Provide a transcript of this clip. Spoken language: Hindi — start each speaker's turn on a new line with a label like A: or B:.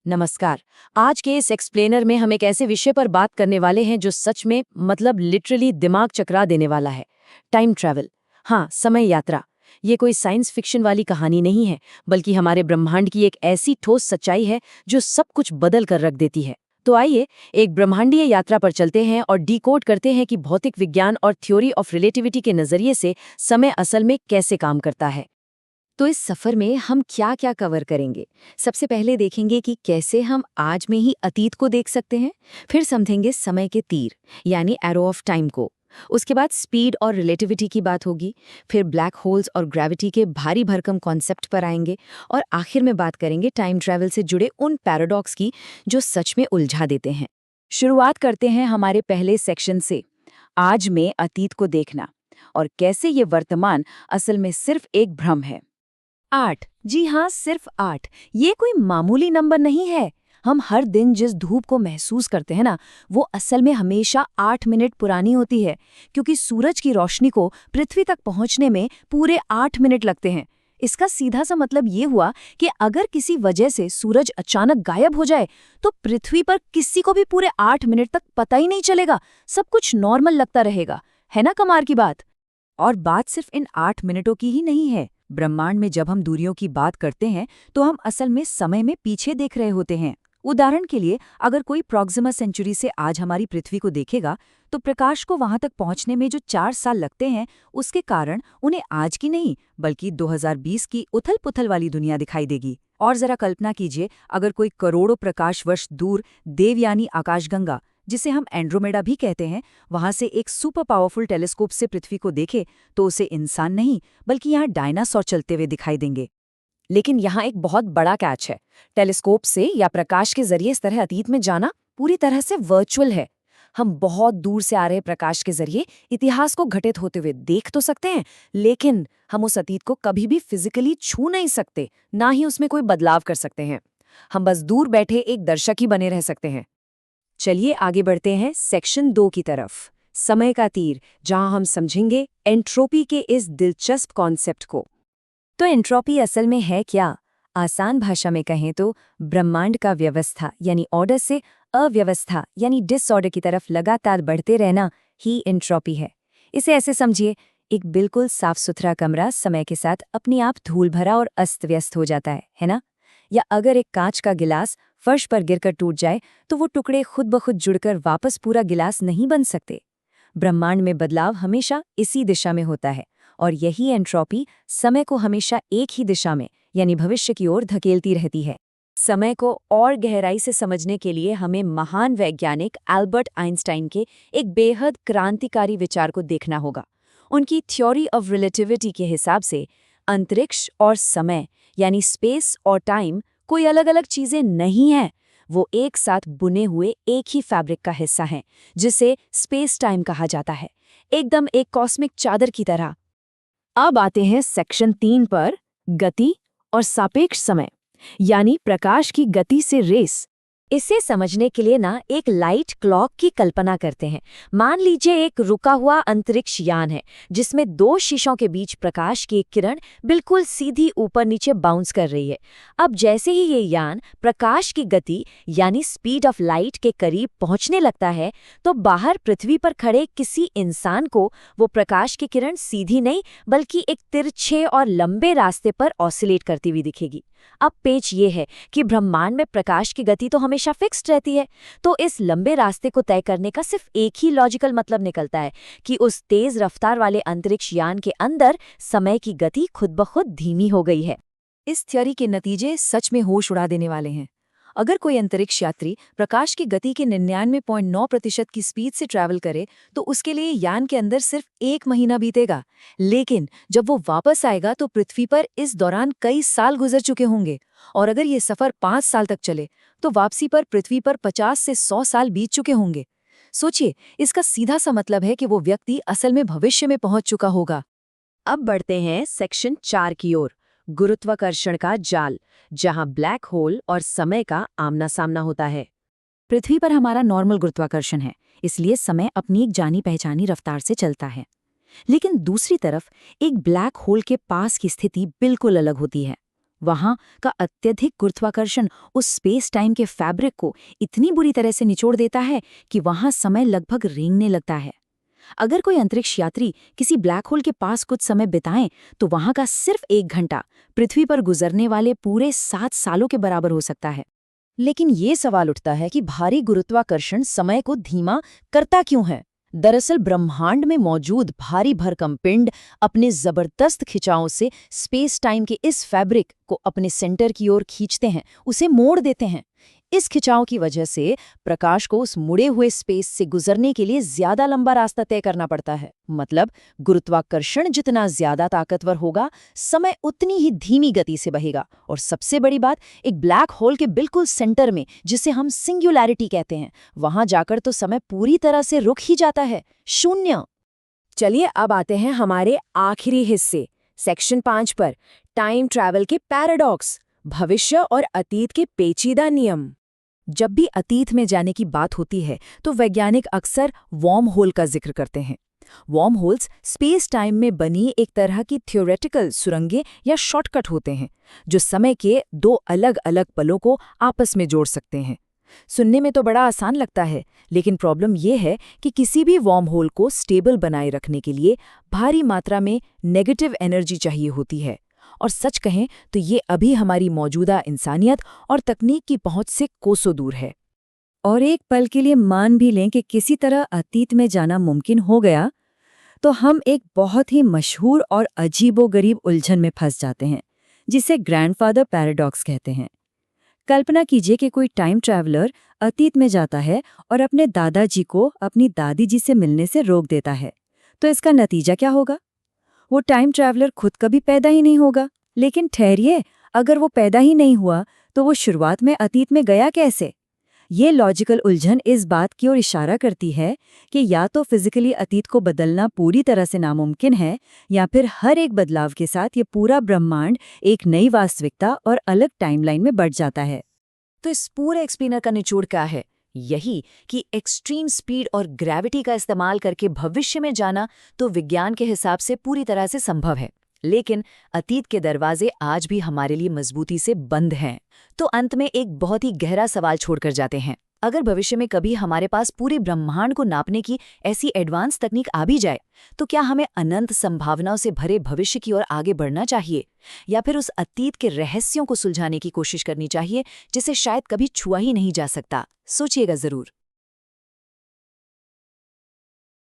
A: नमस्कार। आज के इस एक्सप्लेनर में हम एक ऐसे विषय पर बात करने वाले हैं जो सच में लिटरली दिमाग चकरा देने वाला है। Time travel. हाँ, समय यात्रा। ये कोई साइंस फिक्शन वाली कहानी नहीं है, बल्कि हमारे ब्रह्मांड की एक ऐसी ठोस सच्चाई है जो सब कुछ बदल कर रख देती है। तो आइए एक ब्रह्मांडीय यात्रा पर चलते हैं और डिकोड करते हैं कि भौतिक विज्ञान और थ्योरी ऑफ रिलेटिविटी के नजरिए से समय असल में कैसे काम करता है।
B: तो इस सफर में हम क्या क्या कवर करेंगे। सबसे पहले देखेंगे कि कैसे हम आज में ही अतीत को देख सकते हैं। फिर समझेंगे समय के तीर यानी एरो ऑफ टाइम को। उसके बाद स्पीड और रिलेटिविटी की बात होगी। फिर ब्लैक होल्स और ग्रेविटी के भारी भरकम कॉन्सेप्ट पर आएंगे। और आखिर में बात करेंगे टाइम ट्रैवल से जुड़े उन पैराडॉक्स की जो सच में उलझा देते हैं।
A: शुरुआत करते हैं हमारे पहले सेक्शन से, आज में अतीत को देखना और कैसे ये वर्तमान असल में सिर्फ एक भ्रम है।
B: 8। जी हाँ, सिर्फ 8। ये कोई मामूली नंबर नहीं है। हम हर दिन जिस धूप को महसूस करते हैं ना, वो असल में हमेशा 8 मिनट पुरानी होती है, क्योंकि सूरज की रोशनी को पृथ्वी तक पहुंचने में पूरे 8 मिनट लगते हैं। इसका सीधा सा मतलब ये हुआ कि अगर किसी वजह से सूरज अचानक गायब हो जाए, तो पृथ्वी पर किसी को भी पूरे 8 मिनट तक पता ही नहीं चलेगा। सब कुछ नॉर्मल लगता रहेगा। है ना कमाल की बात?
A: और बात सिर्फ इन 8 मिनटों की ही नहीं है। ब्रह्मांड में जब हम दूरियों की बात करते हैं तो हम असल में समय में पीछे देख रहे होते हैं। उदाहरण के लिए, अगर कोई प्रॉक्सिमा सेंचुरी से आज हमारी पृथ्वी को देखेगा तो प्रकाश को वहां तक पहुंचने में जो 4 साल लगते हैं, उसके कारण उन्हें आज की नहीं बल्कि 2020 की उथल-पुथल वाली दुनिया दिखाई देगी। और जरा कल्पना कीजिए, अगर कोई करोड़ों प्रकाश वर्ष दूर देवयानी आकाशगंगा, जिसे हम एंड्रोमेडा भी कहते हैं, वहां से एक सुपर पावरफुल टेलीस्कोप से पृथ्वी को देखे तो उसे इंसान नहीं बल्कि यहाँ डायनासोर चलते हुए दिखाई देंगे। लेकिन यहाँ एक बहुत बड़ा कैच है। टेलीस्कोप से या प्रकाश के जरिए इस तरह अतीत में जाना पूरी तरह से वर्चुअल है। हम बहुत दूर से आ रहे प्रकाश के जरिए इतिहास को घटित होते हुए देख तो सकते हैं, लेकिन हम उस अतीत को कभी भी फिजिकली छू नहीं सकते, ना ही उसमें कोई बदलाव कर सकते हैं। हम बस दूर बैठे एक दर्शक ही बने रह सकते हैं। चलिए आगे बढ़ते हैं सेक्शन 2 की तरफ, समय का तीर, जहां हम समझेंगे एंट्रोपी के इस दिलचस्प कॉन्सेप्ट को। तो एंट्रोपी असल में है क्या? आसान भाषा में कहें तो ब्रह्मांड का व्यवस्था यानी ऑर्डर से अव्यवस्था यानी डिसऑर्डर की तरफ लगातार बढ़ते रहना ही एंट्रोपी है। इसे ऐसे समझिए, एक बिल्कुल साफ सुथरा कमरा समय के साथ अपने आप धूल भरा और अस्त व्यस्त हो जाता है ना? या अगर एक कांच का गिलास फर्श पर गिरकर टूट जाए तो वो टुकड़े खुद ब खुद जुड़कर वापस पूरा गिलास नहीं बन सकते। ब्रह्मांड में बदलाव हमेशा इसी दिशा में होता है, और यही एंट्रोपी समय को हमेशा एक ही दिशा में यानी भविष्य की ओर धकेलती रहती है। समय को और गहराई से समझने के लिए हमें महान वैज्ञानिक एल्बर्ट आइंस्टाइन के एक बेहद क्रांतिकारी विचार को देखना होगा। उनकी थ्योरी ऑफ रिलेटिविटी के हिसाब से अंतरिक्ष और समय यानी स्पेस और टाइम कोई अलग अलग चीजें नहीं हैं। वो एक साथ बुने हुए एक ही फैब्रिक का हिस्सा हैं, जिसे स्पेस टाइम कहा जाता है, एकदम एक कॉस्मिक चादर की तरह। अब आते हैं सेक्शन 3 पर, गति और सापेक्ष समय यानी प्रकाश की गति से रेस। इसे समझने के लिए ना एक लाइट क्लॉक की कल्पना करते हैं। मान लीजिए एक रुका हुआ अंतरिक्ष यान है जिसमें 2 शीशों के बीच प्रकाश की एक किरण बिल्कुल सीधी ऊपर नीचे बाउंस कर रही है। अब जैसे ही ये यान प्रकाश की गति यानी स्पीड ऑफ लाइट के करीब पहुंचने लगता है, तो बाहर पृथ्वी पर खड़े किसी इंसान को वो प्रकाश की किरण सीधी नहीं बल्कि एक तिरछे और लंबे रास्ते पर ऑसिलेट करती हुई दिखेगी। अब पेच ये है कि ब्रह्मांड में प्रकाश की गति तो हमेशा फिक्स्ड रहती है, तो इस लंबे रास्ते को तय करने का सिर्फ एक ही लॉजिकल मतलब निकलता है कि उस तेज रफ्तार वाले अंतरिक्ष यान के अंदर समय की गति खुद ब खुद धीमी हो गई है। इस थ्योरी के नतीजे सच में होश उड़ा देने वाले हैं। अगर कोई अंतरिक्ष यात्री प्रकाश की गति के 99.9% की स्पीड से ट्रैवल करे तो उसके लिए यान के अंदर सिर्फ 1 महीना बीतेगा, लेकिन जब वो वापस आएगा तो पृथ्वी पर इस दौरान कई साल गुजर चुके होंगे। और अगर ये सफर 5 साल तक चले तो वापसी पर पृथ्वी पर 50 से 100 साल बीत चुके होंगे। सोचिए, इसका सीधा सा मतलब है कि वो व्यक्ति असल में भविष्य में पहुंच चुका होगा। अब बढ़ते हैं सेक्शन 4 की ओर, गुरुत्वाकर्षण का जाल, जहां ब्लैक होल और समय का आमना सामना होता है। पृथ्वी पर हमारा नॉर्मल गुरुत्वाकर्षण है, इसलिए समय अपनी एक जानी पहचानी रफ्तार से चलता है। लेकिन दूसरी तरफ एक ब्लैक होल के पास की स्थिति बिल्कुल अलग होती है। वहाँ का अत्यधिक गुरुत्वाकर्षण उस स्पेस टाइम के फैब्रिक को इतनी बुरी तरह से निचोड़ देता है कि वहाँ समय लगभग रेंगने लगता है। अगर कोई अंतरिक्ष यात्री किसी ब्लैक होल के पास कुछ समय बिताएं तो वहाँ का सिर्फ 1 घंटा पृथ्वी पर गुजरने वाले पूरे 7 सालों के बराबर हो सकता है।
B: लेकिन ये सवाल उठता है कि भारी गुरुत्वाकर्षण समय को धीमा करता क्यों है? दरअसल ब्रह्मांड में मौजूद भारी भरकम पिंड अपने जबरदस्त खिंचाव से स्पेस टाइम के इस फैब्रिक को अपने सेंटर की ओर खींचते हैं, उसे मोड़ देते हैं। इस खिंचाव की वजह से प्रकाश को उस मुड़े हुए स्पेस से गुजरने के लिए ज्यादा लंबा रास्ता तय करना पड़ता है। मतलब गुरुत्वाकर्षण जितना ज्यादा ताकतवर होगा, समय उतनी ही धीमी गति से बहेगा। और सबसे बड़ी बात, एक ब्लैक होल के बिल्कुल सेंटर में, जिसे हम सिंगुलैरिटी कहते हैं, वहां जाकर तो समय पूरी तरह से रुक ही जाता है, शून्य।
C: चलिए अब आते हैं हमारे आखिरी हिस्से, सेक्शन 5 पर, टाइम ट्रैवल के पैराडॉक्स, भविष्य और अतीत के पेचीदा नियम।
A: जब भी अतीत में जाने की बात होती है तो वैज्ञानिक अक्सर वॉर्म होल का जिक्र करते हैं। वॉर्म होल्स स्पेस टाइम में बनी एक तरह की थ्योरेटिकल सुरंगें या शॉर्टकट होते हैं जो समय के 2 अलग अलग पलों को आपस में जोड़ सकते हैं। सुनने में तो बड़ा आसान लगता है, लेकिन प्रॉब्लम यह है कि किसी भी वॉर्म होल को स्टेबल बनाए रखने के लिए भारी मात्रा में नेगेटिव एनर्जी चाहिए होती है। और सच कहें तो ये अभी हमारी मौजूदा इंसानियत और तकनीक की पहुंच से कोसों दूर है। और एक पल के लिए मान भी लें कि किसी तरह अतीत में जाना मुमकिन हो गया, तो हम एक बहुत ही मशहूर और अजीबोगरीब उलझन में फंस जाते हैं, जिसे ग्रैंडफादर पैराडॉक्स कहते हैं। कल्पना कीजिए कि कोई टाइम ट्रैवलर अतीत में जाता है और अपने दादाजी को अपनी दादी जी से मिलने से रोक देता है। तो इसका नतीजा क्या होगा? वो टाइम ट्रैवलर खुद कभी पैदा ही नहीं होगा। लेकिन ठहरिए, अगर वो पैदा ही नहीं हुआ तो वो शुरुआत में अतीत में गया कैसे? ये लॉजिकल उलझन इस बात की ओर इशारा करती है कि या तो फिजिकली अतीत को बदलना पूरी तरह से नामुमकिन है, या फिर हर एक बदलाव के साथ ये पूरा ब्रह्मांड एक नई वास्तविकता और अलग टाइमलाइन में बढ़ जाता है।
B: तो इस पूरे एक्सप्लेनर का निचोड़ क्या है? यही कि एक्सट्रीम स्पीड और ग्रेविटी का इस्तेमाल करके भविष्य में जाना तो विज्ञान के हिसाब से पूरी तरह से संभव है, लेकिन अतीत के दरवाजे आज भी हमारे लिए मजबूती से बंद हैं। तो अंत में एक बहुत ही गहरा सवाल छोड़कर जाते हैं। अगर भविष्य में कभी हमारे पास पूरे ब्रह्मांड को नापने की ऐसी एडवांस तकनीक आ भी जाए, तो क्या हमें अनंत संभावनाओं से भरे भविष्य की ओर आगे बढ़ना चाहिए, या फिर उस अतीत के रहस्यों को सुलझाने की कोशिश करनी चाहिए जिसे शायद कभी छुआ ही नहीं जा सकता? सोचिएगा जरूर।